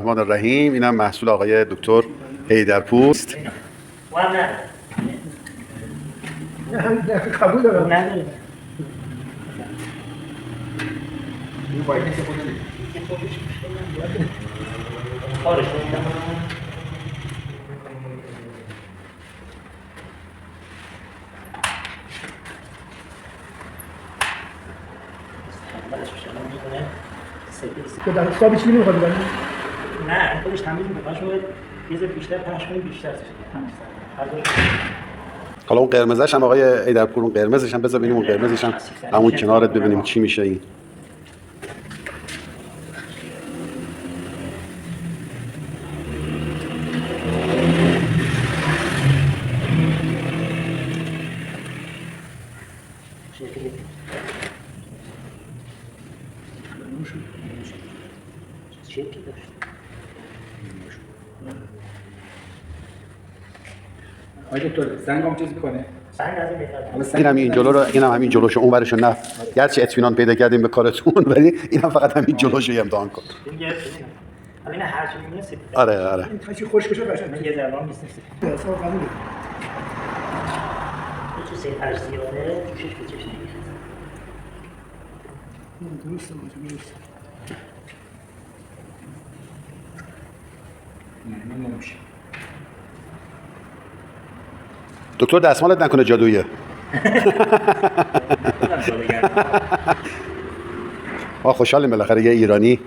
الرحمن الرحیم. اینم محصول آقای دکتر حیدرپور است. قبول دارم. که در حساب چی نمیخواد ببینید؟ نه خودش تمیز میکنه. شما یه ذره بیشتر پخش کنید بیشتر حالا اون قرمزش هم آقای حیدرپور، اون قرمزش هم بذار ببینیم، اون قرمزش هم همون کنارت ببینیم چی میشه این. آقای دکتر زنگ هم چیز میکنه؟ سنگ از این بهتره. اینم این جلو رو، اینم همین جلوشو، اون ورشو نه. گرچه اطمینان پیدا کردیم به کارتون ولی اینم فقط همین جلوشو امتحان کن. این هر چی میگه سیب. آره. این تاچی خوش بشه قشنگ. یه درمان نیست. اصلا قبوله. تو سه هر زیاده توشش به چش نمیاد. درسته. نه نمیشه. دکتر دستمالت نکنه جادویه. ما خوشحالیم بالاخره یه ایرانی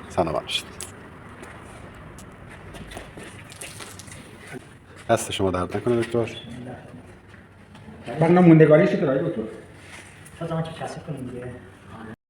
سلام شد. دست شما درد نکنه دکتر. بعد موندگاریش چطوره دکتر؟ تا زمان که کسی کنیم دیگه